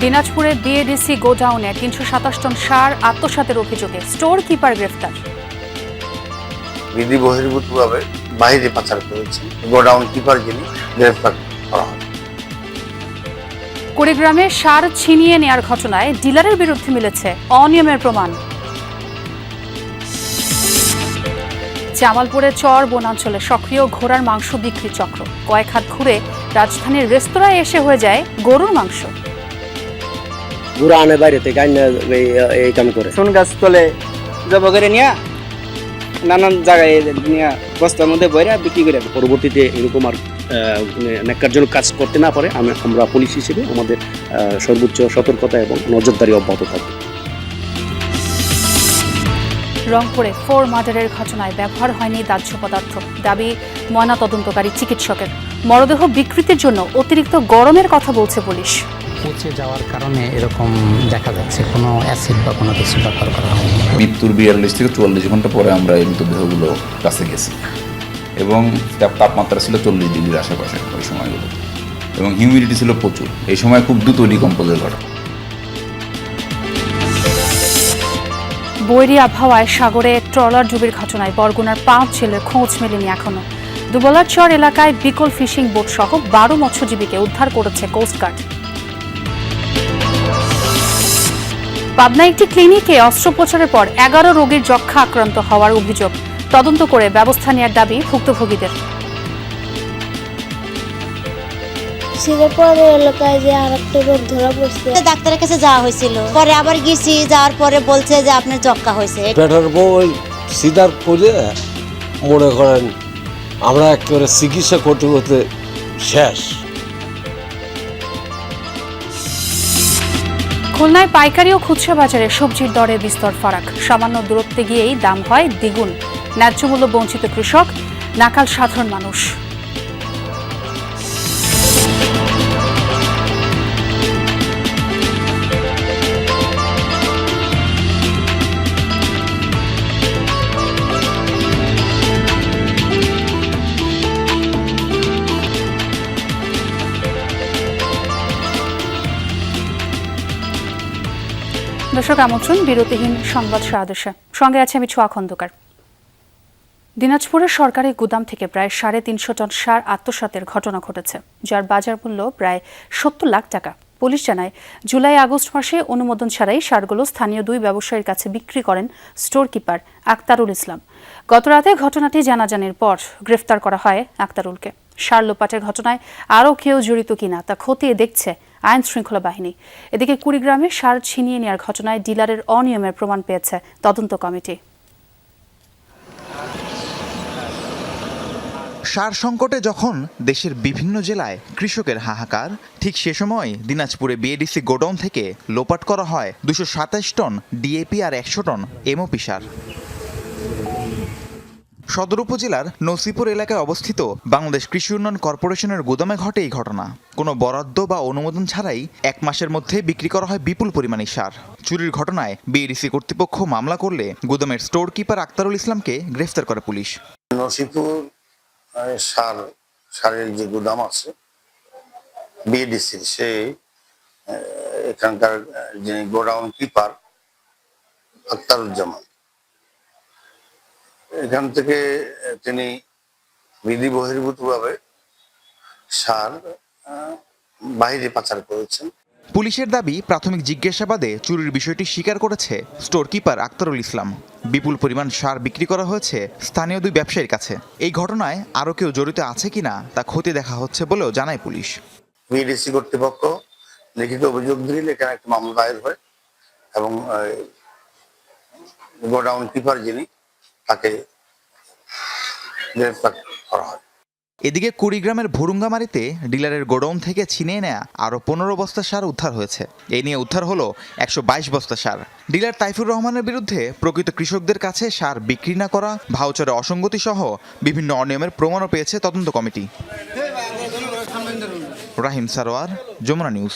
দিনাজপুরে বিএডিসি গোডাউনে ৩২৭ টন সার আত্মসাতের অভিযোগে স্টোর কিপার গ্রেফতার। বিধি বহির্ভূতভাবে বাইরে পাচার করেছে গোডাউন কিপার, যিনি গ্রেফতার করা হয়। কুড়িগ্রামে সার ছিনিয়ে নেয়ার ঘটনায় ডিলারের বিরুদ্ধে মিলেছে অনিয়মের প্রমাণ। জামালপুরে চর বনাঞ্চলে সক্রিয় ঘোড়ার মাংস বিক্রি চক্র, কয়েক হাত ঘুরে রাজধানীর রেস্তোরাঁয় এসে হয়ে যায় গরুর মাংস। ঘোড়া আনে বাইরে থেকে এই কাম করে সোন গাছ তলে জব করে নিয়ে নানান জায়গায় নিয়ে বস্তার মধ্যে বইরা বিক্রি করে। পরবর্তীতে এরকম আর ন্যাক্কারজনক কাজ করতে না পারে আমরা পুলিশ হিসেবে আমাদের সর্বোচ্চ সতর্কতা এবং নজরদারি অব্যাহত থাকবে। রংপুরে 4 মার্ডারের ঘটনায় ব্যবহার হয়নি দাহ্য পদার্থ, দাবি ময়নাতদন্তকারী চিকিৎসকের। মরদেহ বিকৃতির জন্য অতিরিক্ত গরমের কথা বলছে পুলিশ। পচে যাওয়ার কারণে এরকম দেখা যাচ্ছে, কোনো অ্যাসিড বা কোনো কিছু ব্যবহার করা হয়নি। মৃত্যুর 42 থেকে 44 ঘন্টা পরে আমরা এই মৃতদেহগুলো কাছে গেছি এবং তাপমাত্রা ছিল 40 ডিগ্রির আশেপাশে ওই সময়গুলো, এবং হিউমিডিটি ছিল প্রচুর। এই সময় খুব দ্রুত ডিকম্পোজের ঘটনা। বৈরী আবহাওয়ায় সাগরে ট্রলার ডুবির ঘটনায় বরগুনার 5 ছেলের খোঁজ মেলেনি এখনো। দুবলারচর এলাকায় বিকল ফিশিং বোট সহ 12 মৎস্যজীবীকে উদ্ধার করেছে কোস্টগার্ড। পাবনায় একটি ক্লিনিকে অস্ত্রোপচারের পর 11 রোগীর যক্ষ্মা আক্রান্ত হওয়ার অভিযোগ। তদন্ত করে ব্যবস্থা নেওয়ার দাবি ভুক্তভোগীদের। পরে এলাকায় যে আরেকটা রোগ ধরা পড়ছে, ডাক্তারের কাছে যাওয়া হয়েছিল, পরে আবার গেছি, যাওয়ার পরে বলছে যে আপনার যক্ষ্মা হয়েছে। পেটের বই সিদার করে মনে করেন আমরা একেবারে চিকিৎসা করতে করতে শেষ। খুলনায় পাইকারি ও খুচরা বাজারে সবজির দরে বিস্তর ফারাক। সামান্য দূরত্বে গিয়েই দাম হয় দ্বিগুণ। ন্যায্য মূল্য বঞ্চিত কৃষক, নাকাল সাধারণ মানুষ। দর্শক, আমন্ত্রণ বিরতিহীন সংবাদ সমাবেশে। সঙ্গে আছে আমি ছোঁয়া খন্দকার। দিনাজপুরের সরকারি গুদাম থেকে প্রায় 350 টন সার আত্মসাতের ঘটনা ঘটেছে, যার বাজার মূল্য প্রায় 70 লাখ টাকা। পুলিশ জানায়, জুলাই আগস্ট মাসে অনুমোদন ছাড়াই সারগুলো স্থানীয় 2 ব্যবসায়ীর কাছে বিক্রি করেন স্টোর কিপার আক্তারুল ইসলাম। গতরাতে ঘটনাটি জানাজানির পর গ্রেফতার করা হয় আক্তারুলকে। সার লোপাটের ঘটনায় আরও কেউ জড়িত কিনা তা খতিয়ে দেখছে আইন শৃঙ্খলা বাহিনী। এদিকে কুড়িগ্রামে সার ছিনিয়ে নেওয়ার ঘটনায় ডিলারের অনিয়মের প্রমাণ পেয়েছে তদন্ত কমিটি। সার সংকটে যখন দেশের বিভিন্ন জেলায় কৃষকের হাহাকার, ঠিক সে সময় দিনাজপুরে বিএডিসি গোডাউন থেকে লোপাট করা হয় 227 টন ডিএপি আর 100 টন এমওপি সার। সদর উপজেলার নসিপুর এলাকায় অবস্থিত বাংলাদেশ কৃষি উন্নয়ন কর্পোরেশনের গুদামে ঘটে এই ঘটনা। কোনো বরাদ্দ বা অনুমোদন ছাড়াই 1 মাসের মধ্যে বিক্রি করা হয় বিপুল পরিমাণে সার। চুরির ঘটনায় বিএডিসি কর্তৃপক্ষ মামলা করলে গুদামের স্টোর কিপার আক্তারুল ইসলামকে গ্রেফতার করে পুলিশ। নসিপুর সারের যে গুদাম আছে বিএডিসির, সে এখানকার যিনি গোডাউন কিপার আক্তারুজ্জামান, এখান থেকে তিনি বিধি বহির্ভূতভাবে সার বাইরে পাচার করেছেন। পুলিশের দাবি, প্রাথমিক জিজ্ঞাসাবাদে চুরির বিষয়টি স্বীকার করেছে স্টোর কিপার আক্তারুল ইসলাম। বিপুল পরিমাণ সার বিক্রি করা হয়েছে স্থানীয় 2 ব্যবসায়ীর কাছে। এই ঘটনায় আরও কেউ জড়িত আছে কিনা তা খতিয়ে দেখা হচ্ছে বলেও জানায় পুলিশ। বিএডিসি কর্তৃপক্ষ লিখিত অভিযোগ দিলে এখানে একটা মামলা দায়ের হয় এবং গোডাউন কিপার যিনি, তাকে গ্রেফতার করা হয়। এদিকে কুড়িগ্রামের ভুরুঙ্গামারিতে ডিলারের গোডাউন থেকে ছিনিয়ে নেয়া আরও 15 বস্তা সার উদ্ধার হয়েছে। এ নিয়ে উদ্ধার হলো 122 বস্তা সার। ডিলার তাইফুর রহমানের বিরুদ্ধে প্রকৃত কৃষকদের কাছে সার বিক্রি না করা, ভাউচারে অসঙ্গতি সহ বিভিন্ন অনিয়মের প্রমাণও পেয়েছে তদন্ত কমিটি। রাহিম সারোয়ার, যমুনা নিউজ।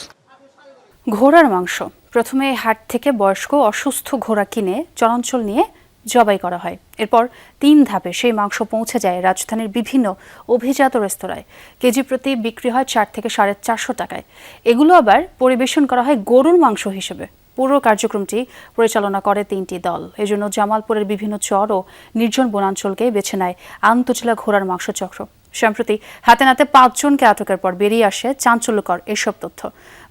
ঘোড়ার মাংস। প্রথমে হাট থেকে বয়স্ক অসুস্থ ঘোড়া কিনে চরাঞ্চল নিয়ে জবাই করা হয়। এরপর 3 ধাপে সেই মাংস পৌঁছে যায় রাজধানীর বিভিন্ন অভিজাত রেস্তোরাঁয়। কেজি প্রতি বিক্রি হয় 4 থেকে 450 টাকায়। এগুলো আবার পরিবেশন করা হয় গরুর মাংস হিসেবে। পুরো কার্যক্রমটি পরিচালনা করে 3টি দল। এজন্য জামালপুরের বিভিন্ন চর ও নির্জন বনাঞ্চলকে বেছে নেয় আন্তজেলা ঘোড়ার মাংস চক্র। সম্প্রতি হাতে নাতে 5 জনকে আটকের পর বেরিয়ে আসে চাঞ্চল্যকর এসব তথ্য।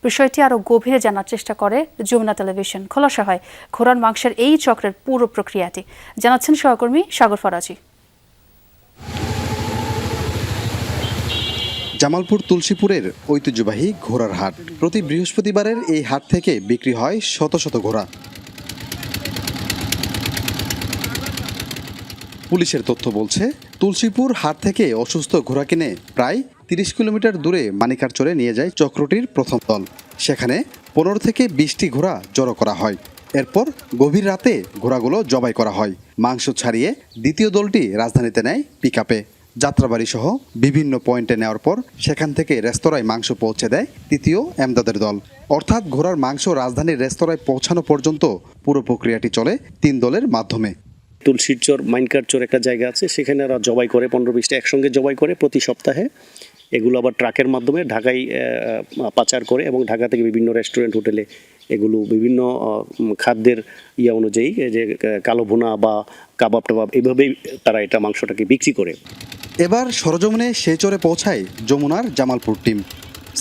বিষয়টি আরও গভীরে জানার চেষ্টা করে যমুনা টেলিভিশন। খোলাসা হয় ঘোড়ার মাংসের এই চক্রের পুরো প্রক্রিয়াটি। জানাচ্ছেন সহকর্মী সাগর ফরাজি। জামালপুর তুলসীপুরের ঐতিহ্যবাহী ঘোড়ার হাট। প্রতি বৃহস্পতিবারের এই হাট থেকে বিক্রি হয় শত শত ঘোড়া। পুলিশের তথ্য বলছে, তুলসীপুর হাট থেকে অসুস্থ ঘোড়া কিনে প্রায় 30 কিলোমিটার দূরে মানিকারচরে নিয়ে যায় চক্রটির প্রথম দল। সেখানে 15 থেকে 20টি ঘোড়া জড়ো করা হয়। এরপর গভীর রাতে ঘোড়াগুলো জবাই করা হয়। মাংস ছাড়িয়ে দ্বিতীয় দলটি রাজধানীতে নেয় পিকআপে। যাত্রাবাড়ি সহ বিভিন্ন পয়েন্টে নেওয়ার পর সেখান থেকে রেস্তোরাঁয় মাংস পৌঁছে দেয় তৃতীয় এমদাদের দল। অর্থাৎ ঘোড়ার মাংস রাজধানীর রেস্তোরাঁয় পৌঁছানো পর্যন্ত পুরো প্রক্রিয়াটি চলে 3 দলের মাধ্যমে। তুলসীর চর, মাইনকার চর একটা জায়গা আছে, সেখানে ওরা জবাই করে 15-20টা একসঙ্গে জবাই করে প্রতি সপ্তাহে। এগুলো আবার ট্রাকের মাধ্যমে ঢাকায় পাচার করে এবং ঢাকা থেকে বিভিন্ন রেস্টুরেন্ট, হোটেলে এগুলো বিভিন্ন খাদ্যের অনুযায়ী, যে কালো ভুনা বা কাবাব টাবাব, এইভাবেই তারা এটা মাংসটাকে বিক্রি করে। এবার সরজমিনে সেই চরে পৌঁছায় যমুনার জামালপুর টিম।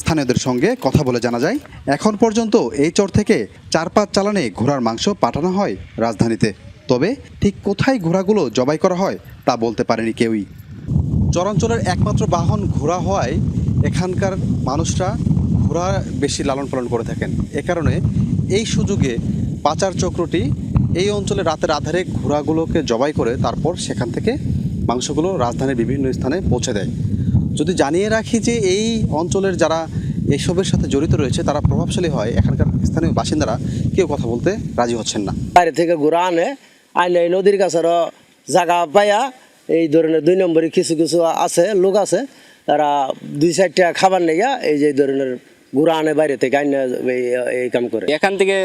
স্থানীয়দের সঙ্গে কথা বলে জানা যায়, এখন পর্যন্ত এই চর থেকে 4-5 চালানে ঘোড়ার মাংস পাঠানো হয় রাজধানীতে। তবে ঠিক কোথায় ঘোড়াগুলো জবাই করা হয় তা বলতে পারেনি কেউই। চরাঞ্চলের একমাত্র বাহন ঘোড়া হওয়ায় এখানকার মানুষরা ঘোড়া বেশি লালন পালন করে থাকেন। এ কারণে এই সুযোগে পাচার চক্রটি এই অঞ্চলে রাতের আধারে ঘোড়াগুলোকে জবাই করে তারপর সেখান থেকে মাংসগুলো রাজধানীর বিভিন্ন স্থানে পৌঁছে দেয়। যদি জানিয়ে রাখি যে এই অঞ্চলের যারা এসবের সাথে জড়িত রয়েছে তারা প্রভাবশালী হয়, এখানকার স্থানীয় বাসিন্দারা কেউ কথা বলতে রাজি হচ্ছেন না। বাইরে থেকে ঘোড়া আনে এই নদীর কাছের জায়গা পাইয়া এই ধরনের 2 নম্বরে কিছু কিছু আছে লোক আছে, তারা 2-4 টাকা খাবার নেই এই যে ধরনের ঘোড়া আনে বাইরে থেকে আইনে এই কাম করে। এখান থেকে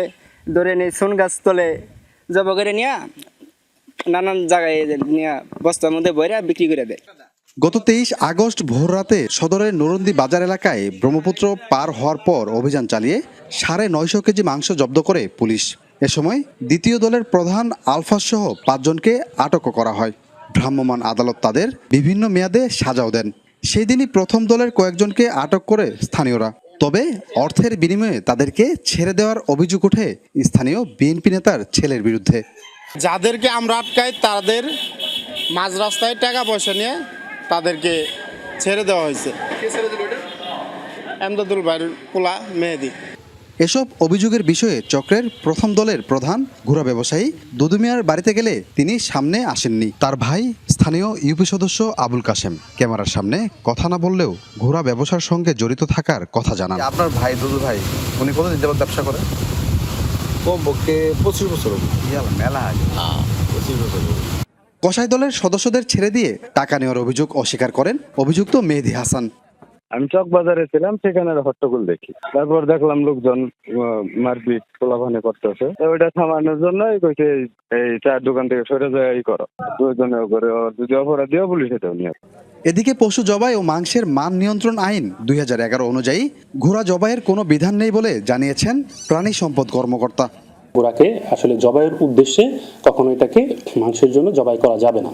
ধরে নিয়ে সোন গাছ তলে জব করে নিয়ে নানান জায়গায় নিয়ে বস্তার মধ্যে বইরা বিক্রি করে দেয়। গত 23 আগস্ট ভোর রাতে সদরের নরন্দি বাজার এলাকায় ব্রহ্মপুত্র পার হওয়ার পর অভিযান চালিয়ে 950 কেজি মাংস জব্দ করে পুলিশ। এ সময় দ্বিতীয় দলের প্রধান আলফাজ সহ 5 জনকে আটক করা হয়। ভ্রাম্যমাণ আদালত তাদের বিভিন্ন মেয়াদে সাজাও দেন। সেই দিনই প্রথম দলের কয়েকজনকে আটক করে স্থানীয়রা। তবে অর্থের বিনিময়ে তাদেরকে ছেড়ে দেওয়ার অভিযোগ ওঠে স্থানীয় বিএনপি নেতার ছেলের বিরুদ্ধে। যাদেরকে আমরা আটকাই তাদের মাঝ রাস্তায় টাকা পয়সা নিয়ে তাদেরকে ছেড়ে দেওয়া হয়েছে। এমদাদুল ভাইয়ের পোলা মেহেদি। এসব অভিযোগের বিষয়ে চক্রের প্রথম দলের প্রধান ঘোড়া ব্যবসায়ী দুদু মিয়ার বাড়িতে গেলে তিনি সামনে আসেননি। তার ভাই স্থানীয় ইউপি সদস্য আবুল কাশেম ক্যামেরার সামনে কথা না বললেও ঘোড়া ব্যবসার সঙ্গে জড়িত থাকার কথা জানান। আপনার ভাই দুদু ভাই উনি কতদিন যাবত ব্যবসা করে? কমপক্ষে 25 বছর মেলা 25 বছর। কসাই দলের সদস্যদের ছেড়ে দিয়ে টাকা নেওয়ার অভিযোগ অস্বীকার করেন অভিযুক্ত মেহেদি হাসান। আমি চক বাজারে ছিলাম, সেখানে হট্টগোল দেখি, তারপর দেখলাম লোকজন মারপিট পোলাপানি করতেছে। ওইটা থামানোর জন্য কইছে এই চার দোকান থেকে সরে যায় এই করো, 2 জনে করে যদি অপরাধ দিয়ে পুলিশে দেও নিয়ে। এদিকে পশু জবাই ও মাংসের মান নিয়ন্ত্রণ আইন 2011 অনুযায়ী ঘোড়া জবাইয়ের কোনো বিধান নেই বলে জানিয়েছেন প্রাণী সম্পদ কর্মকর্তা। ঘোড়াকে আসলে জবাইয়ের উদ্দেশ্যে কখনো এটাকে মাংসের জন্য জবাই করা যাবে না।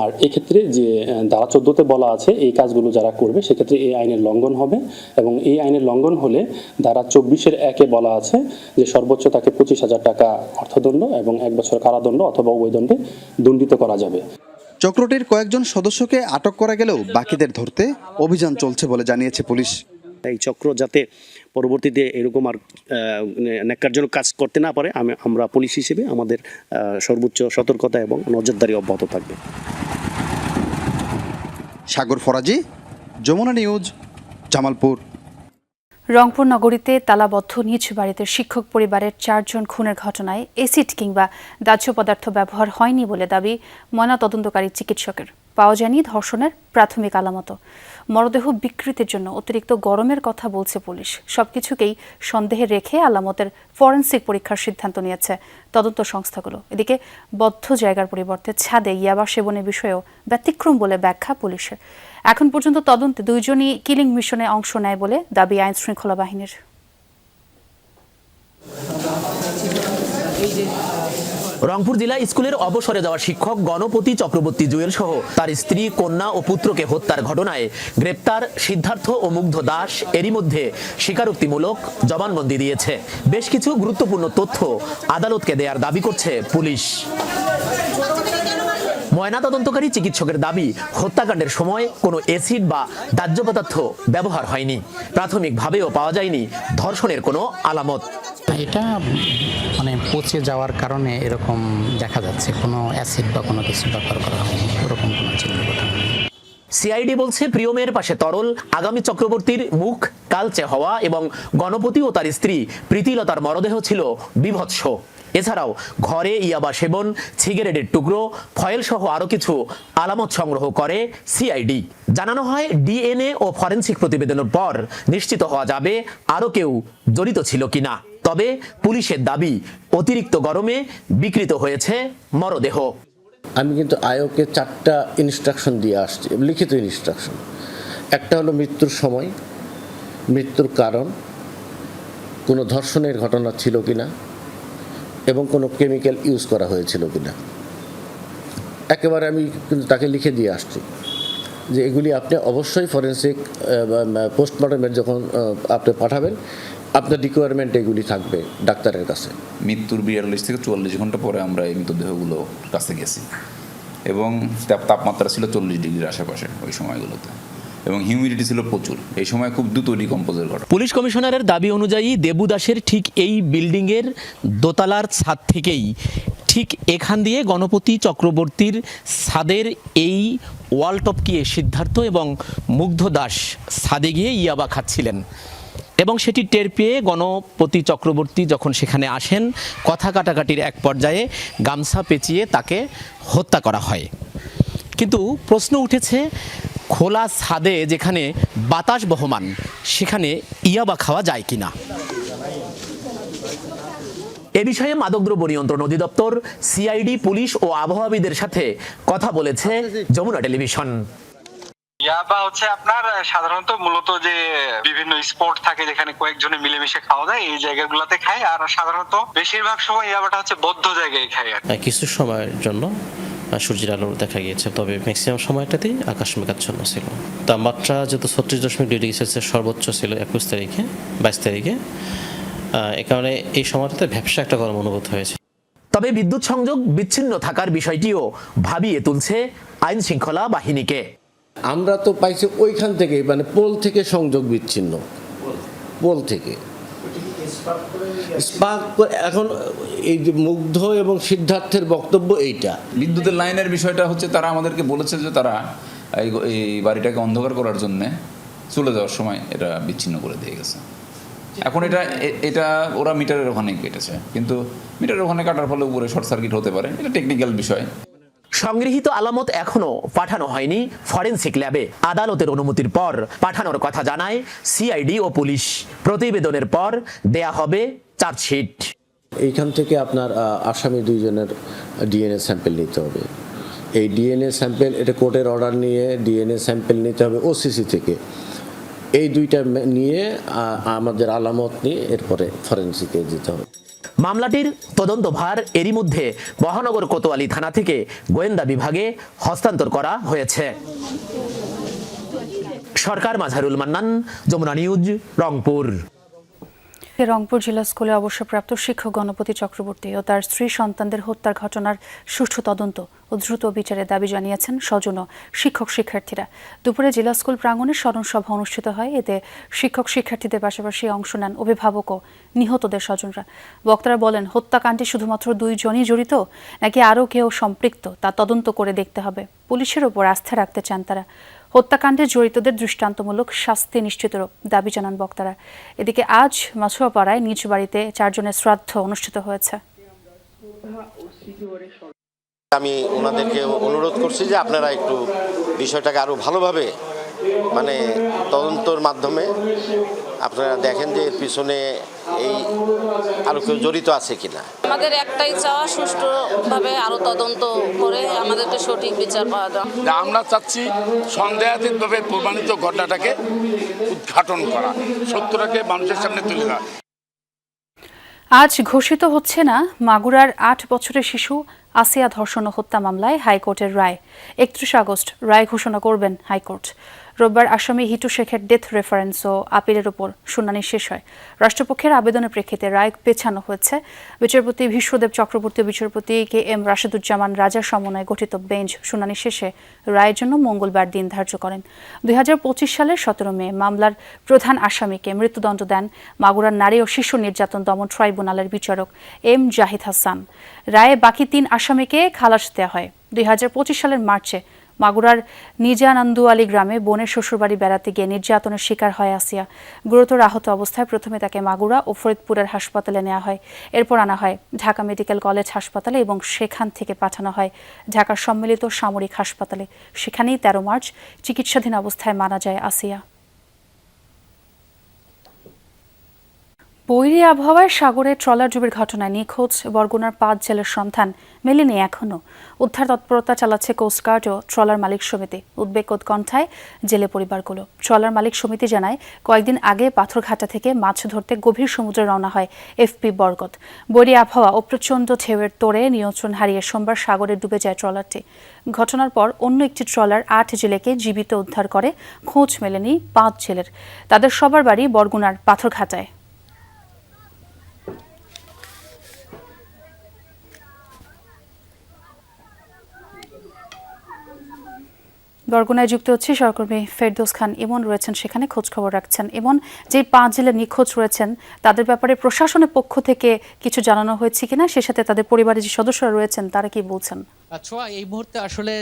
আর এক্ষেত্রে যে ধারা 14তে বলা আছে এই কাজগুলো যারা করবে সেক্ষেত্রে এই আইনের লঙ্ঘন হবে, এবং এই আইনের লঙ্ঘন হলে ধারা 24-এর 1-এ বলা আছে যে সর্বোচ্চ তাকে 25,000 টাকা অর্থদণ্ড এবং 1 বছর কারাদণ্ড অথবা উভয় দণ্ডে দণ্ডিত করা যাবে। চক্রটির কয়েকজন সদস্যকে আটক করা গেলেও বাকিদের ধরতে অভিযান চলছে বলে জানিয়েছে পুলিশ। এই চক্র যাতে পরবর্তীতে এরকম আর ন্যাক্কারজনক কাজ করতে না পারে, আমরা পুলিশ হিসেবে আমাদের সর্বোচ্চ সতর্কতা এবং নজরদারি অব্যাহত থাকবে। সাগর ফরাজি, যমুনা নিউজ, জামালপুর। রংপুর নগরীতে তালাবদ্ধ নিজ বাড়িতে শিক্ষক পরিবারের 4 জন খুনের ঘটনায় এসিড কিংবা দাহ্য পদার্থ ব্যবহার হয়নি বলে দাবি ময়নাতদন্তকারী চিকিৎসকের। পাওয়া যায়নি ধর্ষণের প্রাথমিক আলামত। মরদেহ বিকৃতির জন্য অতিরিক্ত গরমের কথা বলছে পুলিশ। সবকিছুকেই সন্দেহে রেখে আলামতের ফরেনসিক পরীক্ষার সিদ্ধান্ত নিয়েছে তদন্ত সংস্থাগুলো। এদিকে বদ্ধ জায়গার পরিবর্তে ছাদে ইয়াবা সেবনের বিষয়েও ব্যতিক্রম বলে ব্যাখ্যা পুলিশের। এখন পর্যন্ত তদন্তে 2 জনই কিলিং মিশনে অংশ নেয় বলে দাবি আইন শৃঙ্খলা বাহিনীর। রংপুর জেলা স্কুলের অবসরে যাওয়া শিক্ষক গণপতি চক্রবর্তী জুয়েল সহ তার স্ত্রী, কন্যা ও পুত্রকে হত্যার ঘটনায় গ্রেপ্তার সিদ্ধার্থ ও মুগ্ধ দাস এরই মধ্যে স্বীকারোক্তিমূলক জবানবন্দি দিয়েছে। বেশ কিছু গুরুত্বপূর্ণ তথ্য আদালতকে দেওয়ার দাবি করছে পুলিশ। ময়নাতদন্তকারী চিকিৎসকের দাবি, হত্যাকাণ্ডের সময় কোনো অ্যাসিড বা দাহ্য পদার্থ ব্যবহার হয়নি। প্রাথমিকভাবেও পাওয়া যায়নি ধর্ষণের কোনো আলামত। এটা পচে যাওয়ার কারণে এরকম দেখা যাচ্ছে, কোনো অ্যাসিড বা কোনো কিছু ব্যবহার করা হয়নি, ওরকম কোনো চিহ্ন ঘটনা। সিআইডি বলছে, প্রিয়মের পাশে তরল, আগামী চক্রবর্তীর মুখ কালচে হওয়া এবং গণপতি ও তার স্ত্রী প্রীতিলতার মরদেহ ছিল বিভৎস। এছাড়াও ঘরে ইয়াবা সেবন, সিগারেটের টুকরো, ফয়েল সহ আরও কিছু আলামত সংগ্রহ করে সিআইডি। জানানো হয়, ডিএনএ ও ফরেনসিক প্রতিবেদনের পর নিশ্চিত হওয়া যাবে আরও কেউ জড়িত ছিল কিনা। তবে পুলিশের দাবি, অতিরিক্ত গরমে বিকৃত হয়েছে মরদেহ। আমি কিন্তু আয়োগকে 4টা ইনস্ট্রাকশন দিয়ে আসছি, লিখিত ইনস্ট্রাকশন। একটা হলো মৃত্যুর সময়, মৃত্যুর কারণ, কোনো ধর্ষণের ঘটনা ছিল কিনা এবং কোনো কেমিক্যাল ইউজ করা হয়েছিল কিনা। একেবারে আমি কিন্তু তাকে লিখে দিয়ে আসছি যে এগুলি আপনি অবশ্যই ফরেনসিক পোস্টমর্টমের যখন আপনি পাঠাবেন, আপনার রিকোয়ারমেন্ট এগুলি থাকবে ডাক্তারের কাছে। মৃত্যুর 42 থেকে 44 ঘন্টা পরে আমরা এই মৃতদেহগুলো কাছে গেছি এবং তাপমাত্রা ছিল 40 ডিগ্রির আশেপাশে ওই সময়গুলোতে, এবং হিউমিডিটি ছিল প্রচুর। এই সময় খুব দ্রুত ডিকম্পোজের ঘটনা। পুলিশ কমিশনারের দাবি অনুযায়ী দেবু দাসের ঠিক এই বিল্ডিংয়ের দোতলার ছাদ থেকেই ঠিক এখান দিয়ে গণপতি চক্রবর্তীর ছাদের এই ওয়াল টপকিয়ে সিদ্ধার্থ এবং মুগ্ধ দাস ছাদে গিয়ে ইয়াবা খাচ্ছিলেন এবং সেটি টের পেয়ে গণপতি চক্রবর্তী যখন সেখানে আসেন, কথা কাটাকাটির এক পর্যায়ে গামছা পেঁচিয়ে তাকে হত্যা করা হয়। কিন্তু প্রশ্ন উঠেছে, খোলা ছাদে যেখানে বাতাস বহমান সেখানে ইয়াবা খাওয়া যায় কিনা। এ বিষয়ে মাদকদ্রব্য নিয়ন্ত্রণ অধিদপ্তর, সিআইডি, পুলিশ ও আবহাওয়াবিদের সাথে কথা বলেছে যমুনা টেলিভিশন। ইয়াবা হচ্ছে আপনার সাধারণত মূলত যে বিভিন্ন স্পট থাকে যেখানে কয়েকজনে মিলেমিশে খাওয়া যায়, এই জায়গাগুলোতে খায়। আর সাধারণত বেশিরভাগ সময় ইয়াবাটা হচ্ছে বদ্ধ জায়গায় খায়। কিছু সময়ের জন্য সূর্যের আলো দেখা গিয়েছে, তবে ম্যাক্সিমাম সময়টাতেই আকাশ মেঘাচ্ছন্ন ছিল। তাপমাত্রা যেহেতু 36.2°C সর্বোচ্চ ছিল 21 তারিখে, 22 তারিখে, এ কারণে এই সময়টাতে ভ্যাপসা একটা গরম অনুভূত হয়েছে। তবে বিদ্যুৎ সংযোগ বিচ্ছিন্ন থাকার বিষয়টিও ভাবিয়ে তুলছে আইন শৃঙ্খলা বাহিনীকে। আমরা তো পাইছি ওইখান থেকে, পোল থেকে সংযোগ বিচ্ছিন্ন, পোল থেকে স্পার্ক। এখন এই যে মুগ্ধ এবং সিদ্ধার্থের বক্তব্য এইটা, বিদ্যুতের লাইনের বিষয়টা হচ্ছে তারা আমাদেরকে বলেছে যে তারা এই বাড়িটাকে অন্ধকার করার জন্য চলে যাওয়ার সময় এটা বিচ্ছিন্ন করে দিয়ে গেছে। এখন এটা ওরা মিটারের ওখানে কেটেছে, কিন্তু মিটারের ওখানে কাটার ফলে উপরে শর্ট সার্কিট হতে পারে, এটা টেকনিক্যাল বিষয়। সংগৃহীত আলামত এখনো পাঠানো হয়নি ফরেনসিক ল্যাবে। আদালতের অনুমতির পর পাঠানোর কথা জানায় সিআইডি ও পুলিশ। প্রতিবেদনের পর দেয়া হবে চার্জশিট। এইখান থেকে আপনার আসামি 2 জনের ডিএনএ স্যাম্পল নিতে হবে। এই ডিএনএ স্যাম্পল, এটা কোর্টের অর্ডার নিয়ে ডিএনএ স্যাম্পল নিতে হবে ওসিসি থেকে। এই 2টা নিয়ে আমাদের আলামত নিয়ে এরপরে ফরেনসিকে যেতে হবে। মামলাটির তদন্তভার এরই মধ্যে মহানগর কোতোয়ালি থানা থেকে গোয়েন্দা বিভাগে হস্তান্তর করা হয়েছে। সরকার, মাঝারুল মান্নান, যমুনা নিউজ, রংপুর। রংপুর জেলা স্কুলে অবসরপ্রাপ্ত শিক্ষক গণপতি চক্রবর্তী ও তার স্ত্রী সন্তানদের হত্যার ঘটনার সুষ্ঠু তদন্ত ও দ্রুত বিচারের দাবি জানিয়েছেন স্বজন ও শিক্ষক শিক্ষার্থীরা। দুপুরে জেলা স্কুল প্রাঙ্গণে স্মরণ সভা অনুষ্ঠিত হয়। এতে শিক্ষক শিক্ষার্থীদের পাশাপাশি অংশ নেন অভিভাবক ও নিহতদের স্বজনরা। বক্তারা বলেন, হত্যাকাণ্ডে শুধুমাত্র 2 জনই জড়িত নাকি আরও কেউ সম্পৃক্ত তা তদন্ত করে দেখতে হবে। পুলিশের ওপর আস্থা রাখতে চান তারা। হত্যাকাণ্ডে জড়িতদের দৃষ্টান্তমূলক শাস্তি নিশ্চিতেরও দাবি জানান বক্তারা। এদিকে আজ মাছুয়াপাড়ায় নিজ বাড়িতে 4 জনের শ্রাদ্ধ অনুষ্ঠিত হয়েছে। আমি ওনাদেরকে অনুরোধ করছি যে আপনারা একটু বিষয়টাকে আরো ভালোভাবে মানে তদন্তর মাধ্যমে আপনারা দেখেন যে এর পিছনে এই আরো কেউ জড়িত আছে কিনা। আমাদের একটাই চাওয়া, সুষ্ঠুভাবে আরো তদন্ত করে আমাদেরকে সঠিক বিচার পাওয়া যায়। আমরা চাচ্ছি সন্দেহাতীতভাবে প্রমাণিত ঘটনাটাকে উদ্ঘাটন করা, সত্যটাকে মানুষের সামনে তুলে ধরা। আজ ঘোষিত হচ্ছে না মাগুরার 8 বছরের শিশু আসিয়া ধর্ষণ ও হত্যা মামলায় হাইকোর্টের রায়। 31 আগস্ট রায় ঘোষণা করবেন হাইকোর্ট। রোববার আসামি হিটু শেখের ডেথ রেফারেন্স ও আপিলের উপর শুনানি শেষ হয়। রাষ্ট্রপক্ষের আবেদনের প্রেক্ষিতে রায় পেছানো হয়েছে। বিচারপতি ভীষ্মদেব চক্রবর্তী ও বিচারপতি কে এম রাশেদুজ্জামান রাজার সমন্বয়ে গঠিত বেঞ্চ শুনানি শেষে রায়ের জন্য মঙ্গলবার দিন ধার্য করেন। 2025 সালের 17 মে মামলার প্রধান আসামিকে মৃত্যুদণ্ড দেন মাগুরার নারী ও শিশু নির্যাতন দমন ট্রাইব্যুনালের বিচারক এম জাহিদ হাসান। রায়ে বাকি 3 আসামিকে খালাস দেওয়া হয়। 2025 সালের মার্চে মাগুরার নিজানন্দুয়ালি গ্রামে বোনের শ্বশুরবাড়ি বেড়াতে গিয়ে নির্যাতনের শিকার হয় আসিয়া। গুরুতর আহত অবস্থায় প্রথমে তাকে মাগুরা ও ফরিদপুরের হাসপাতালে নেওয়া হয়। এরপর আনা হয় ঢাকা মেডিকেল কলেজ হাসপাতালে এবং সেখান থেকে পাঠানো হয় ঢাকার সম্মিলিত সামরিক হাসপাতালে। সেখানেই 13 মার্চ চিকিৎসাধীন অবস্থায় মারা যায় আসিয়া। বৈরী আবহাওয়ায় সাগরে ট্রলার ডুবির ঘটনায় নিখোঁজ বরগুনার 5 জেলের সন্ধান মেলেনি এখনও। উদ্ধার তৎপরতা চালাচ্ছে কোস্টগার্ড ও ট্রলার মালিক সমিতি। উদ্বেগ উৎকণ্ঠায় জেলে পরিবারগুলো। ট্রলার মালিক সমিতি জানায়, কয়েকদিন আগে পাথরঘাটা থেকে মাছ ধরতে গভীর সমুদ্রে রওনা হয় এফপি বরগত। বৈরী আবহাওয়া ও প্রচণ্ড ঢেউয়ের তোড়ে নিয়ন্ত্রণ হারিয়ে সোমবার সাগরে ডুবে যায় ট্রলারটি। ঘটনার পর অন্য একটি ট্রলার 8 জেলেকে জীবিত উদ্ধার করে। খোঁজ মেলেনি 5 জেলের। তাদের সবার বাড়ি বরগুনার পাথরঘাটায়। বরগুনায় যুক্ত হচ্ছে সহকর্মী ফেরদৌস খান ইমন রয়েছেন, সেখানে খোঁজ খবর রাখছেন। ইমন, যে 5 জেলে নিখোঁজ রয়েছেন তাদের ব্যাপারে প্রশাসনের পক্ষ থেকে কিছু জানানো হয়েছে কিনা, সে সাথে তাদের পরিবারের যে সদস্যরা রয়েছেন তারা কি বলছেন? ছোঁয়া, এই মুহূর্তে আসলে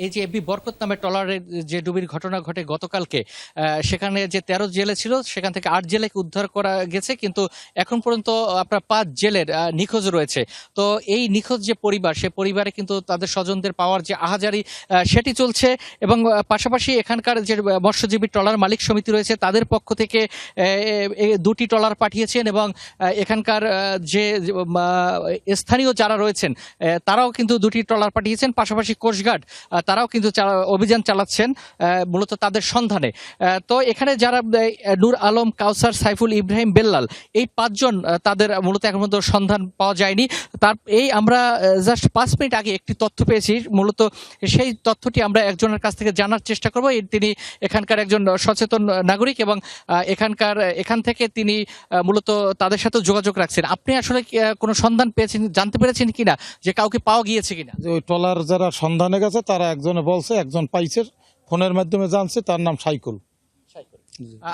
এই যে এফবি বরকত নামে ট্রলারের যে ডুবির ঘটনা ঘটে গতকালকে, সেখানে যে 13 জেলে ছিল সেখান থেকে 8 জেলেকে উদ্ধার করা গেছে, কিন্তু এখন পর্যন্ত আপনার 5 জেলের নিখোঁজ রয়েছে। তো এই নিখোঁজ যে পরিবার, সে পরিবারে কিন্তু তাদের স্বজনদের পাওয়ার যে আহাজারি সেটি চলছে, এবং পাশাপাশি এখানকার যে মৎস্যজীবী ট্রলার মালিক সমিতি রয়েছে তাদের পক্ষ থেকে 2টি ট্রলার পাঠিয়েছেন, এবং এখানকার যে স্থানীয় যারা রয়েছেন তারাও কিন্তু 2টি ট্রলার পাঠিয়েছেন। পাশাপাশি কোস্টগার্ড তারাও কিন্তু অভিযান চালাচ্ছেন মূলত তাদের সন্ধানে। তো এখানে যারা নূর আলম, কাউসার, সাইফুল, ইব্রাহিম, বেল্লাল, এই 5 জন তাদের মূলত এখন পর্যন্ত সন্ধান পাওয়া যায়নি। এই আমরা জাস্ট 5 মিনিট আগে একটি তথ্য পেয়েছি, মূলত সেই তথ্যটি আমরা একজনের কাছ থেকে জানার চেষ্টা করব। তিনি এখানকার একজন সচেতন নাগরিক, এবং এখান থেকে তিনি মূলত তাদের সাথে যোগাযোগ রাখছেন। আপনি আসলে কোনো সন্ধান পেয়েছেন, জানতে পেরেছেন কিনা যে কাউকে পাওয়া গিয়েছে কিনা? ওই ট্রলার যারা সন্ধানে গেছে তারা একজনে বলছে, একজন পাইছে, ফোনের মাধ্যমে জানছে, তার নাম সাইকুল।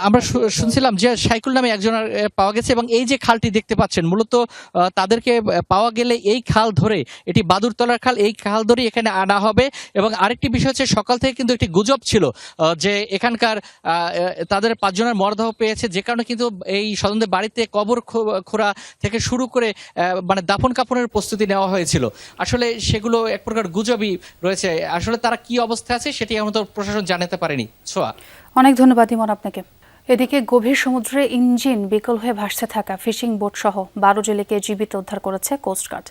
আমরা শুনছিলাম যে সাইকুল নামে একজন পাওয়া গেছে, এবং এই যে খালটি দেখতে পাচ্ছেন মূলত তাদেরকে পাওয়া গেলে এই খাল ধরে, এটি বাদুরতলার খাল, এই খাল ধরে এখানে আনা হবে। এবং আরেকটি বিষয় হচ্ছে, সকাল থেকে কিন্তু একটি গুজব ছিল যে এখানকার তাদের 5 জনের মরদেহ পেয়েছে, যে কারণে কিন্তু এই স্বজনদের বাড়িতে কবর খোঁড়া থেকে শুরু করে মানে দাফন কাফনের প্রস্তুতি নেওয়া হয়েছিল। আসলে সেগুলো এক প্রকার গুজবই রয়েছে। আসলে তারা কি অবস্থায় আছে সেটি এখন তো প্রশাসন জানাতে পারেনি। ছোঁয়া, অনেক ধন্যবাদ ইমন আপনাকে। এদিকে গভীর সমুদ্রে ইঞ্জিন বিকল হয়ে ভাসতে থাকা ফিশিং বোট সহ 12 জেলেকে জীবিত উদ্ধার করেছে কোস্টগার্ড।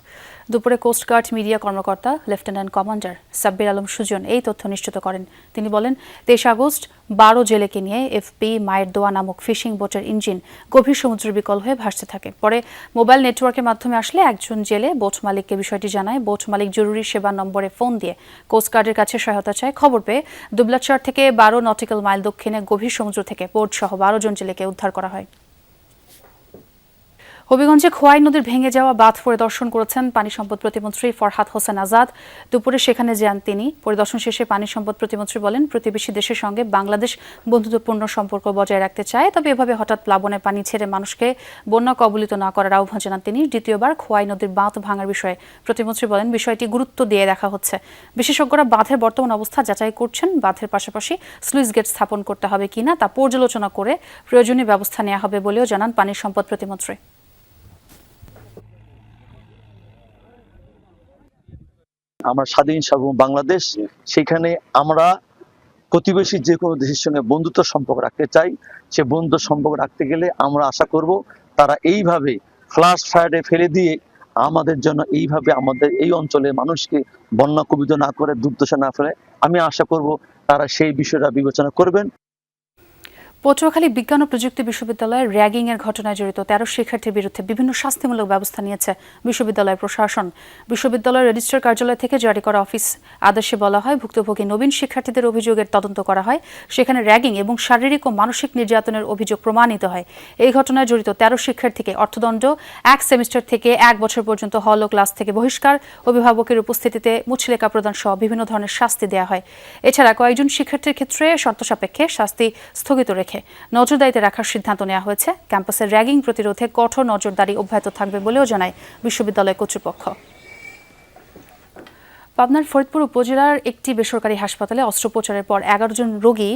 দুপুরে কোস্টগার্ড মিডিয়া কর্মকর্তা লেফটেন্যান্ট কমান্ডার সাব্বির আলম সুজন এই তথ্য নিশ্চিত করেন। তিনি বলেন, 23 আগস্ট 12 জেলেকে নিয়ে এফপি মায়ের দোয়া নামক ফিশিং বোটের ইঞ্জিন গভীর সমুদ্রে বিকল হয়ে ভাসতে থাকে। পরে মোবাইল নেটওয়ার্কের মাধ্যমে আসলে একজন জেলে বোট মালিককে বিষয়টি জানায়। বোট মালিক জরুরি সেবা নম্বরে ফোন দিয়ে কোস্টগার্ডের কাছে সহায়তা চায়। খবর পেয়ে দুবলাচর থেকে 12 নটিক্যাল মাইল দক্ষিণে গভীর সমুদ্র থেকে বোট সহ 12 জন জেলেকে উদ্ধার করা হয়। হবিগঞ্জে খোয়াই নদীর ভেঙে যাওয়া বাঁধ পরিদর্শন করেছেন পানি সম্পদ প্রতিমন্ত্রী ফরহাদ হোসেন আজাদ। দুপুরে সেখানে যান তিনি। পরিদর্শন শেষে পানি সম্পদ প্রতিমন্ত্রী বলেন, প্রতিবেশী দেশের সঙ্গে বাংলাদেশ বন্ধুত্বপূর্ণ সম্পর্ক বজায় রাখতে চায়, তবে এভাবে হঠাৎ প্লাবনে পানি ছেড়ে মানুষকে বন্যা কবলিত না করার আহ্বান জানান তিনি। দ্বিতীয়বার খোয়াই নদীর বাঁধ ভাঙার বিষয়ে প্রতিমন্ত্রী বলেন, বিষয়টি গুরুত্ব দিয়ে দেখা হচ্ছে। বিশেষজ্ঞরা বাঁধের বর্তমান অবস্থা যাচাই করছেন। বাঁধের পাশাপাশি স্লুইস গেট স্থাপন করতে হবে কিনা তা পর্যালোচনা করে প্রয়োজনীয় ব্যবস্থা নেওয়া হবে বলেও জানান পানি সম্পদ প্রতিমন্ত্রী। আমরা স্বাধীন সার্বভৌম বাংলাদেশ, সেখানে আমরা প্রতিবেশী যে কোনো দেশের সঙ্গে বন্ধুত্ব সম্পর্ক রাখতে চাই। সে বন্ধুত্ব সম্পর্ক রাখতে গেলে আমরা আশা করব তারা এইভাবে ফ্লাশ ফায়ারে ফেলে দিয়ে আমাদের জন্য এইভাবে আমাদের এই অঞ্চলের মানুষকে বন্যা কবিত না করে দুর্দশা না ফেলে আমি আশা করব তারা সেই বিষয়টা বিবেচনা করবেন। পটুয়াখালী বিজ্ঞান ও প্রযুক্তি বিশ্ববিদ্যালয়ের র্যাগিং এর ঘটনায় জড়িত 13 শিক্ষার্থীর বিরুদ্ধে বিভিন্ন শাস্তিমূলক ব্যবস্থা নিয়েছে বিশ্ববিদ্যালয়ের প্রশাসন। বিশ্ববিদ্যালয়ের রেজিস্ট্রার কার্যালয় থেকে জারি করা অফিস আদেশে বলা হয়, ভুক্তভোগী নবীন শিক্ষার্থীদের অভিযোগের তদন্ত করা হয়। সেখানে র্যাগিং এবং শারীরিক ও মানসিক নির্যাতনের অভিযোগ প্রমাণিত হয়। এই ঘটনায় জড়িত 13 শিক্ষার্থীকে অর্থদণ্ড, 1 সেমিস্টার থেকে 1 বছর পর্যন্ত হল ও ক্লাস থেকে বহিষ্কার, অভিভাবকের উপস্থিতিতে মুচলেখা প্রদান সহ বিভিন্ন ধরনের শাস্তি দেওয়া হয়। এছাড়া কয়েকজন শিক্ষার্থীর ক্ষেত্রে শর্ত সাপেক্ষে শাস্তি স্থগিত রেখে নজরদারিতে রাখার সিদ্ধান্ত নেওয়া হয়েছে। ক্যাম্পাসের র্যাগিং প্রতিরোধে কঠোর নজরদারি অব্যাহত থাকবে বলেও জানায় বিশ্ববিদ্যালয় কর্তৃপক্ষ। পাবনার ফরিদপুর উপজেলার একটি বেসরকারি হাসপাতালে অস্ত্রোপচারের পর 11 জন রোগী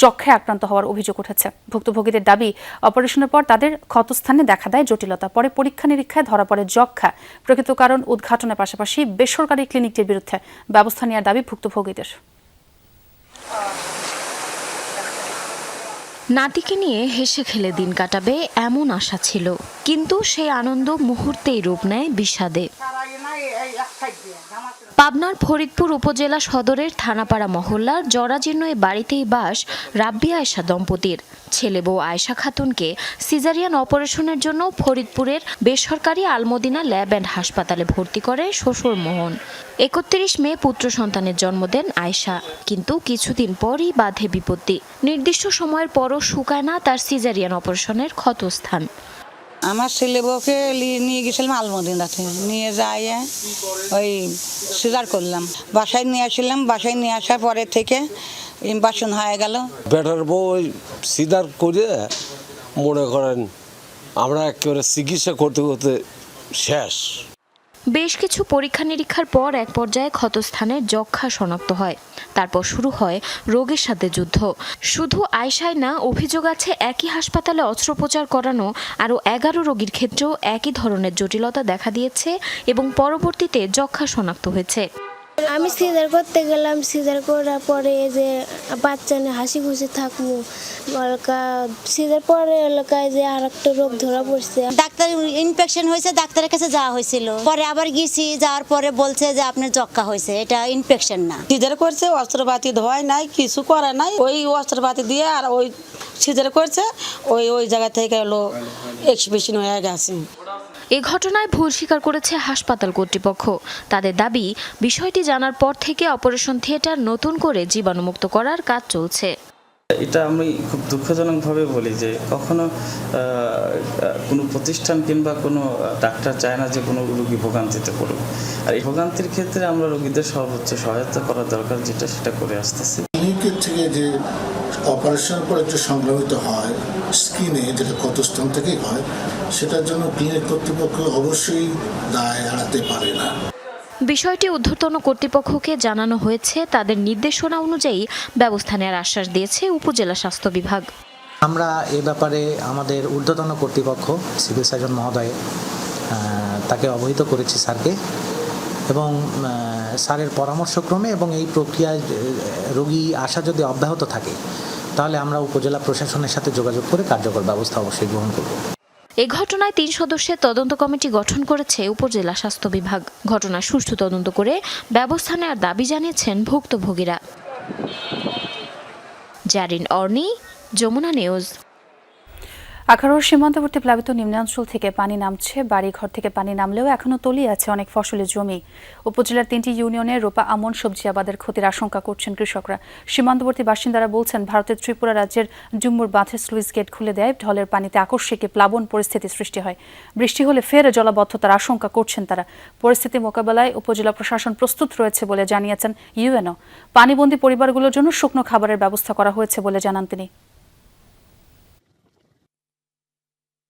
যক্ষায় আক্রান্ত হওয়ার অভিযোগ উঠেছে। ভুক্তভোগীদের দাবি, অপারেশনের পর তাদের ক্ষতস্থানে দেখা দেয় জটিলতা। পরে পরীক্ষা নিরীক্ষায় ধরা পড়ে যক্ষা। প্রকৃত কারণ উদ্ঘাটনের পাশাপাশি বেসরকারি ক্লিনিকটির বিরুদ্ধে ব্যবস্থা নেওয়ার দাবি ভুক্তভোগীদের। নাতিকে নিয়ে হেসে খেলে দিন কাটাবে এমন আশা ছিল, কিন্তু সেই আনন্দ মুহূর্তেই রূপ নেয় বিষাদে। পাবনার ফরিদপুর উপজেলা সদরের থানাপাড়া মহল্লার জরাজীর্ণ এ বাড়িতেই বাস রাব্বি আয়েশা দম্পতির। ছেলে বউ আয়েশা খাতুনকে সিজারিয়ান অপারেশনের জন্য ফরিদপুরের বেসরকারি আলমদিনা ল্যাব অ্যান্ড হাসপাতালে ভর্তি করে শ্বশুর মোহন। 31 মে পুত্র সন্তানের জন্ম দেন আয়েশা, কিন্তু কিছুদিন পরই বাধে বিপত্তি। নির্দিষ্ট সময়ের পরও শুকায় না তার সিজারিয়ান অপারেশনের ক্ষতস্থান। আমার ছেলে বউকে নিয়ে গেছিলাম আলমদিনাতে, নিয়ে যাই ওই সিজার করলাম। বাসায় নিয়ে আসলাম, বাসায় নিয়ে আসার পরে থেকে বাসন হয়ে গেল। বেটার বউ ওই সিজার করে মনে করেন আমরা একেবারে চিকিৎসা করতে করতে শেষ। বেশ কিছু পরীক্ষা নিরীক্ষার পর এক পর্যায়ে ক্ষতস্থানের যক্ষা শনাক্ত হয়। তারপর শুরু হয় রোগের সাথে যুদ্ধ। শুধু আয়েশায় না, অভিযোগ আছে একই হাসপাতালে অস্ত্রোপচার করানো আরও 11 রোগীর ক্ষেত্রেও একই ধরনের জটিলতা দেখা দিয়েছে এবং পরবর্তীতে যক্ষা শনাক্ত হয়েছে। আমি সিজার করতে গেলাম, সিজার করার পরে যে বাচ্চা নিয়ে হাসি খুশি থাকবো, সিজার পরে এলাকায় যে আর একটা রোগ ধরা পড়ছে। ডাক্তার ইনফেকশন হয়েছে, ডাক্তারের কাছে যাওয়া হয়েছিল, পরে আবার গেছি, যাওয়ার পরে বলছে যে আপনার যক্ষা হয়েছে, এটা ইনফেকশন না। সিজার করছে, অস্ত্রপাতি ধোয় নাই, কিছু করে নাই, ওই অস্ত্রপাতি দিয়ে আর ওই সিজার করছে, ওই জায়গা থেকে হলো এক্সপ্রেশন হয়ে গেছে। এ ঘটনায় ভুল স্বীকার করেছে হাসপাতাল কর্তৃপক্ষ। তাদের দাবি, বিষয়টি জানার পর থেকে অপারেশন থিয়েটার নতুন করে জীবাণুমুক্ত করার কাজ চলছে। এটা আমি খুব দুঃখজনকভাবে বলি যে কখনো কোনো প্রতিষ্ঠান কিংবা কোনো ডাক্তার চায় না যে কোনো রোগী ভোগান্তিতে পড়ুক, আর এই ভোগান্তির ক্ষেত্রে আমরা রোগীদের সর্বোচ্চ সহায়তা করা দরকার, যেটা সেটা করে আসতেছি। ক্লিনিকের থেকে যে অপারেশনের পরে যে সংক্রমিত হয় স্কিনে, যেটা ক্ষতস্থান থেকেই হয়, সেটার জন্য ক্লিনিক কর্তৃপক্ষ অবশ্যই দায় এড়াতে পারে না। বিষয়টি ঊর্ধ্বতন কর্তৃপক্ষকে জানানো হয়েছে। তাদের নির্দেশনা অনুযায়ী ব্যবস্থা নেওয়ার আশ্বাস দিয়েছে উপজেলা স্বাস্থ্য বিভাগ। আমরা এ ব্যাপারে আমাদের ঊর্ধ্বতন কর্তৃপক্ষ সিভিল সার্জন মহোদয় তাকে অবহিত করেছি স্যারকে, এবং স্যারের পরামর্শক্রমে এবং এই প্রক্রিয়ায় রোগী আসা যদি অব্যাহত থাকে তাহলে আমরা উপজেলা প্রশাসনের সাথে যোগাযোগ করে কার্যকর ব্যবস্থা অবশ্যই গ্রহণ করব। এ ঘটনায় 3 সদস্যের তদন্ত কমিটি গঠন করেছে উপজেলা স্বাস্থ্য বিভাগ। ঘটনার সুষ্ঠু তদন্ত করে ব্যবস্থা নেওয়ার দাবি জানিয়েছেন ভুক্তভোগীরা। জারিন অর্নি, যমুনা নিউজ। আখাউড়ার সীমান্তবর্তী প্লাবিত নিম্নাঞ্চল থেকে পানি নামছে। বাড়িঘর থেকে পানি নামলেও এখনো তলিয়ে আছে অনেক ফসলের জমি। উপজেলার 3টি ইউনিয়নের রোপা আমন সবজি আবাদের ক্ষতির আশঙ্কা করছেন কৃষকরা। সীমান্তবর্তী বাসিন্দারা বলছেন, ভারতের ত্রিপুরা রাজ্যের জুম্মুর বাঁধের স্লুইস গেট খুলে দেয়, ঢলের পানিতে আকস্মিক প্লাবন পরিস্থিতি সৃষ্টি হয়। বৃষ্টি হলে ফের জলাবদ্ধতার আশঙ্কা করছেন তারা। পরিস্থিতি মোকাবেলায় উপজেলা প্রশাসন প্রস্তুত রয়েছে বলে জানিয়েছেন ইউএনও। পানিবন্দী পরিবারগুলোর জন্য শুকনো খাবারের ব্যবস্থা করা হয়েছে বলে জানান তিনি।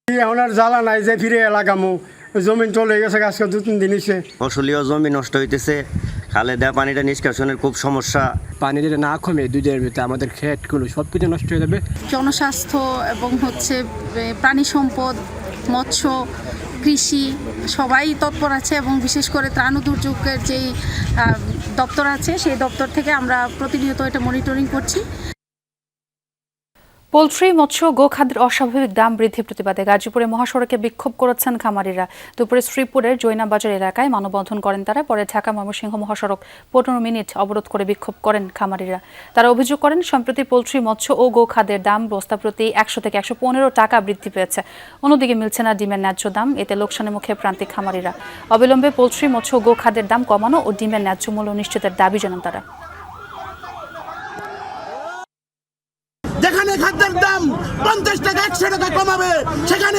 এখন আর জ্বালা নাই যে ফিরে লাগামো, জমিন চলে গেছে আজকে 2-3 দিন হয়েছে। ফসলীয় জমি নষ্ট হইতেছে, খালে দেওয়া পানিটা নিষ্কাশনের খুব সমস্যা। পানি যদি না কমে 2 দিনের ভিতরে আমাদের ক্ষেতগুলো সব কিছু নষ্ট হয়ে যাবে। জনস্বাস্থ্য এবং প্রাণী সম্পদ মৎস্য, কৃষি সবাই তৎপর আছে এবং বিশেষ করে ত্রাণ ও দুর্যোগের যেই দপ্তর আছে সেই দপ্তর থেকে আমরা প্রতিনিয়ত এটা মনিটরিং করছি। পোলট্রি, মৎস্য, গোখাদ্যের অস্বাভাবিক দাম বৃদ্ধির প্রতিবাদে গাজীপুরে মহাসড়কে বিক্ষোভ করেছেন খামারিরা। দুপুরে শ্রীপুরের জৈনাবাজার এলাকায় মানববন্ধন করেন তারা। পরে ঢাকা ময়মনসিংহ মহাসড়ক 15 মিনিট অবরোধ করে বিক্ষোভ করেন খামারিরা। তারা অভিযোগ করেন সম্প্রতি পোলট্রি, মৎস্য ও গোখাদ্যের দাম বস্তা প্রতি 100 থেকে 115 টাকা বৃদ্ধি পেয়েছে। অন্যদিকে মিলছে না ডিমের ন্যায্য দাম। এতে লোকসানের মুখে প্রান্তিক খামারিরা। অবিলম্বে পোলট্রি, মৎস্য ও গোখাদ্যের দাম কমানো ও ডিমের ন্যায্য মূল্য নিশ্চিতের দাবি জানান তারা। যেখানে খাদ্যের দাম 50 টাকা 100 টাকা কমাবে, সেখানে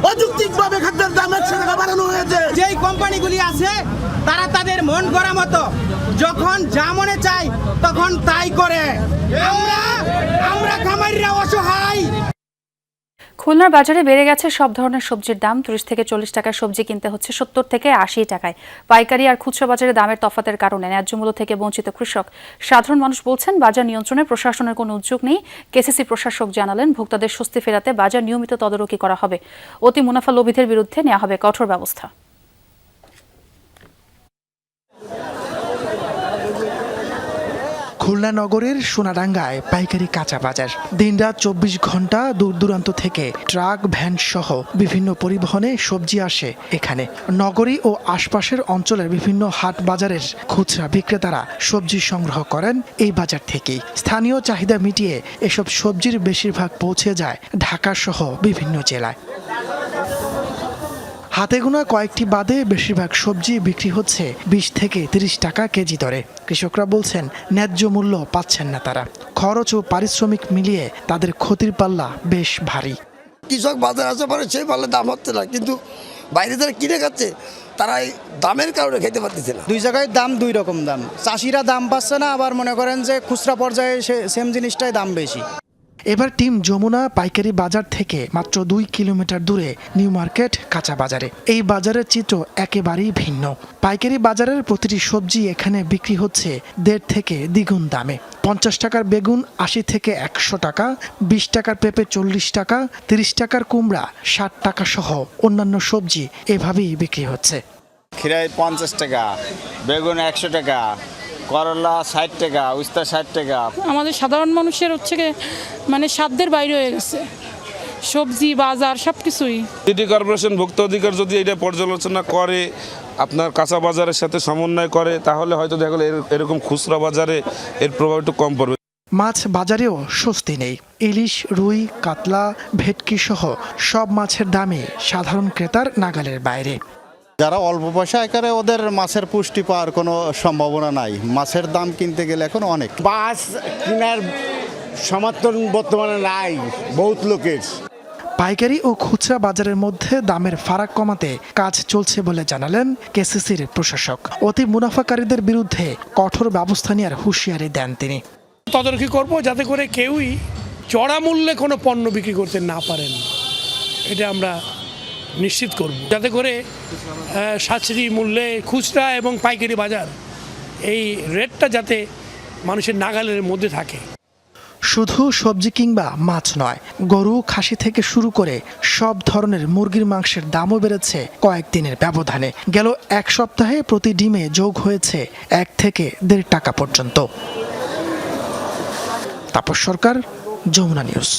অযৌক্তিকভাবে খাদ্যের দাম 100 টাকা বাড়ানো হয়েছে। যেই কোম্পানিগুলি আছে তারা তাদের মন করা মতো যখন যা মনে চায় তখন তাই করে। আমরা খামারিরা অসহায়। খুলনার বাজারে বেড়ে গেছে সব ধরনের সবজির দাম। 30 থেকে 40 টাকার সবজি কিনতে হচ্ছে 70 থেকে 80 টাকায়। পাইকারি আর খুচরা বাজারে দামের তফাতের কারণে ন্যায্য মূল্য থেকে বঞ্চিত কৃষক। সাধারণ মানুষ বলছেন বাজার নিয়ন্ত্রণে প্রশাসনের কোনো উদ্যোগ নেই। কেসিসি প্রশাসক জানালেন ভোক্তাদের স্বস্তি ফেরাতে বাজার নিয়মিত তদারকি করা হবে। অতি মুনাফা লোভীদের বিরুদ্ধে নেওয়া হবে কঠোর ব্যবস্থা। খুলনা নগরের সোনাডাঙ্গায় পাইকারি কাঁচা বাজার। দিনরাত 24 ঘন্টা দূর দূরান্ত থেকে ট্রাক, ভ্যান সহ বিভিন্ন পরিবহনে সবজি আসে এখানে। নগরী ও আশপাশের অঞ্চলের বিভিন্ন হাট বাজারের খুচরা বিক্রেতারা সবজি সংগ্রহ করেন এই বাজার থেকেই। স্থানীয় চাহিদা মিটিয়ে এসব সবজির বেশিরভাগ পৌঁছে যায় ঢাকা সহ বিভিন্ন জেলায়। হাতে গোনা কয়েকটি বাদে বেশিরভাগ সবজি বিক্রি হচ্ছে 20 থেকে 30 টাকা কেজি দরে। কৃষকরা বলছেন ন্যায্য মূল্য পাচ্ছেন না তারা। খরচ ও পারিশ্রমিক মিলিয়ে তাদের ক্ষতির পাল্লা বেশ ভারী। কৃষক বাজার আসে পরে সেই পাল্লা দাম হচ্ছে না, কিন্তু বাইরে যারা কিনে খাচ্ছে তারা এই দামের কারণে খেতে পারতেছে না। দুই জায়গায় দাম দুই রকম দাম। চাষিরা দাম পাচ্ছে না, আবার মনে করেন যে খুচরা পর্যায়ে সেম জিনিসটাই দাম বেশি। এবার টিম যমুনা পাইকারি বাজার থেকে মাত্র 2 কিলোমিটার দূরে নিউ মার্কেট কাঁচা বাজারে। এই বাজারের চিত্র একেবারেই ভিন্ন। পাইকারি বাজারের প্রতিটি সবজি এখানে বিক্রি হচ্ছে 1.5 থেকে দ্বিগুণ দামে। 50 টাকার বেগুন 80 থেকে 100 টাকা, 20 টাকার পেঁপে 40 টাকা, 30 টাকার কুমড়া 60 টাকা সহ অন্যান্য সবজি এভাবেই বিক্রি হচ্ছে। খিরাই 50 টাকা, বেগুন 100 টাকা, করলা 60 টাকা, উস্তা 60 টাকা। আমাদের সাধারণ মানুষের হচ্ছে মানে সাধ্যের বাইরে হয়ে গেছে সবজি বাজার সবকিছুই। সিটি কর্পোরেশন ভোক্তা অধিকার যদি এটা পর্যালোচনা করে, আপনার কাঁচা বাজারের সাথে সমন্বয় করে, তাহলে হয়তো দেখা গেল এরকম খুচরা বাজারে এর প্রভাব একটু কম পড়বে। মাছ বাজারেও স্বস্তি নেই। ইলিশ, রুই, কাতলা, ভেটকি সহ সব মাছের দামে সাধারণ ক্রেতার নাগালের বাইরে। যারা অল্প পয়সা আকারে ওদের মাছের পুষ্টি পাওয়ার কোনো সম্ভাবনা নাই। মাছের দাম কিনতে গেলে এখন অনেক। মাছ কেনার সমর্থন বর্তমানে নাই বহুত লোকের। পাইকারি ও খুচরা বাজারের মধ্যে দামের ফারাক কমাতে কাজ চলছে বলে জানালেন কেসিসির প্রশাসক। অতি মুনাফাকারীদের বিরুদ্ধে কঠোর ব্যবস্থা নেওয়ার হুঁশিয়ারি দেন তিনি। তদারকি করব যাতে করে কেউই চড়া মূল্যে কোনো পণ্য বিক্রি করতে না পারেন, এটা আমরা নিশ্চিত করব, যাতে করে সাশ্রয়ী মূল্যে খুচরা এবং পাইকারি বাজার এই রেটটা যাতে মানুষের নাগালের মধ্যে থাকে। শুধু সবজি কিংবা মাছ নয়, গরু, খাসি থেকে শুরু করে সব ধরনের মুরগির মাংসের দামও বেড়েছে কয়েকদিনের ব্যবধানে। গেল এক সপ্তাহে প্রতি ডিমে যোগ হয়েছে 1 থেকে 1.5 টাকা পর্যন্ত। তাপস সরকার, যমুনা নিউজ।